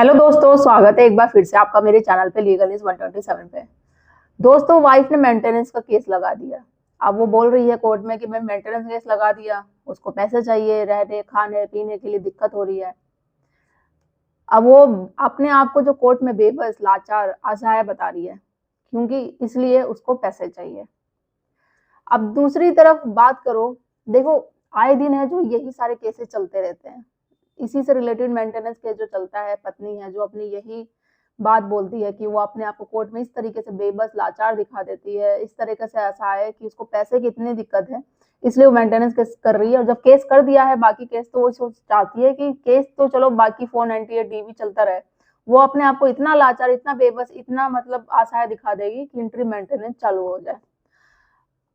Hello दोस्तों, स्वागत है एक बार फिर से आपका मेरे चैनल पे लीगल इज 127 पे। दोस्तों, वाइफ ने मेंटेनेंस का केस लगा दिया। अब वो बोल रही है कोर्ट में कि मैं मेंटेनेंस केस लगा दिया, उसको पैसे चाहिए, रहने खाने पीने के लिए दिक्कत हो रही है। अब वो अपने आप को जो कोर्ट में बेबस, लाचार, असहाय बता रही है, क्योंकि इसलिए उसको पैसे चाहिए। अब दूसरी तरफ बात करो, देखो, आए दिन है जो यही सारे केसेस चलते रहते हैं। इसी से रिलेटेड मेंटेनेंस केस जो चलता है, पत्नी है जो अपनी यही बात बोलती है कि वो अपने आप को कोर्ट में इस तरीके से बेबस, लाचार दिखा देती है, इस तरीके से असहाय है कि उसको पैसे की इतनी दिक्कत है, इसलिए वो मेंटेनेंस केस कर रही है। और जब केस कर दिया है बाकी केस, तो वो सोच चाहती है कि केस तो चलो बाकी 498 डीवी चलता रहे, वो अपने आप को इतना लाचार, इतना बेबस, इतना मतलब असहाय दिखा देगी कि इंट्री मेंटेनेंस चालू हो जाए।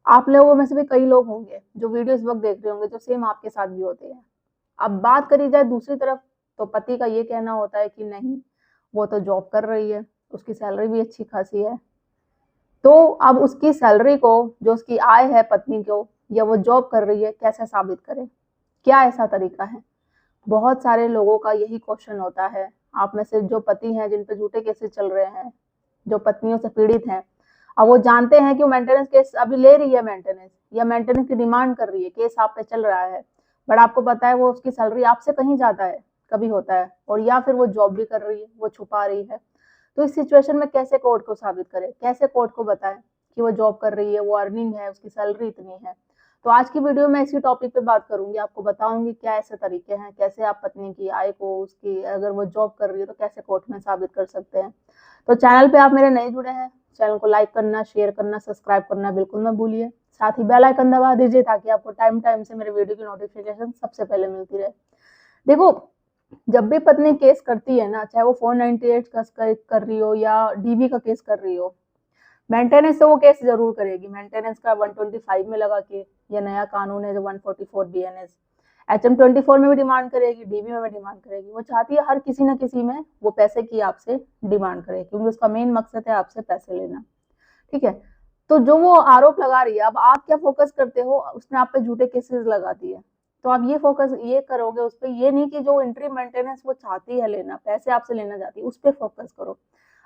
आप लोगों में से भी कई लोग होंगे जो वीडियो इस वक्त देख रहे होंगे, जो सेम आपके साथ भी होते हैं। अब बात करी जाए दूसरी तरफ, तो पति का ये कहना होता है कि नहीं, वो तो जॉब कर रही है, उसकी सैलरी भी अच्छी खासी है। तो अब उसकी सैलरी को, जो उसकी आय है पत्नी को, या वो जॉब कर रही है, कैसे साबित करे? क्या ऐसा तरीका है? बहुत सारे लोगों का यही क्वेश्चन होता है। आप में से जो पति हैं जिन पे झूठे केसेस चल रहे हैं, जो पत्नियों से पीड़ित हैं, अब वो जानते हैं कि वो मेंटेनेंस केस अभी ले रही है, मेंटेनेंस या मेंटेनेंस की डिमांड कर रही है, केस आप पे चल रहा है, बट आपको पता है वो उसकी सैलरी आपसे कहीं ज्यादा है, कभी होता है, और या फिर वो जॉब भी कर रही है, वो छुपा रही है। तो इस सिचुएशन में कैसे कोर्ट को साबित करे, कैसे कोर्ट को बताए कि वो जॉब कर रही है, वो अर्निंग है, उसकी सैलरी इतनी है? तो आज की वीडियो में इसी टॉपिक पे बात करूंगी, आपको बताऊंगी क्या ऐसे तरीके हैं, कैसे आप पत्नी की आय को, उसकी अगर वो जॉब कर रही है तो कैसे कोर्ट में साबित कर सकते हैं। तो चैनल पे आप मेरे नए जुड़े हैं, चैनल को लाइक करना, शेयर करना, सब्सक्राइब करना बिल्कुल मत भूलिए। साथ ही बेल आइकन दबा दीजिए ताकि आपको टाइम टाइम से मेरे वीडियो की नोटिफिकेशन सबसे पहले मिलती रहे। देखो, जब भी पत्नी केस करती है ना, चाहे वो 498 का कर रही हो या डीबी का केस कर रही हो, मेंटेनेंस तो वो केस जरूर करेगी, मेंटेनेंस का 125 में लगा के। ये नया कानून है जो 144 बीएनएस, HM24 में भी डिमांड करेगी, डीबी में भी डिमांड करेगी। वो चाहती है हर किसी न किसी में वो पैसे की आपसे डिमांड करे, क्योंकि उसका मेन मकसद है आपसे पैसे लेना। ठीक है? तो जो वो आरोप लगा रही है, अब आप क्या फोकस करते हो? उसने आप पे झूठे केसेस लगा दिए, तो आप ये फोकस ये करोगे उस पर, ये नहीं कि जो इंट्री मेंटेनेंस वो चाहती है लेना, पैसे आपसे लेना चाहती है, उस पर फोकस करो।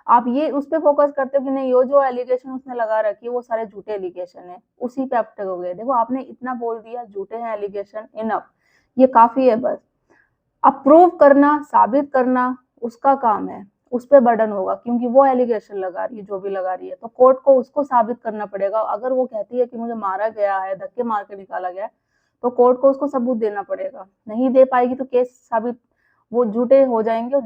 आप ये उस पर फोकस करते हो कि नहीं, ये जो एलिगेशन उसने लगा रखी है वो सारे झूठे एलिगेशन है, उसी पे आप टकोगे। देखो, आपने इतना बोल दिया झूठे हैं एलिगेशन, इनफ, ये काफी है बस। अप्रूव करना, साबित करना उसका काम है, उस पर बर्डन होगा, क्योंकि वो एलिगेशन लगा रही है, जो भी लगा रही है, तो कोर्ट को उसको साबित करना पड़ेगा। अगर वो कहती है कि मुझे मारा गया है, धक्के मार के निकाला गया है, तो कोर्ट को उसको सबूत देना पड़ेगा। नहीं दे पाएगी तो केस साबित, वो झूठे हो जाएंगे और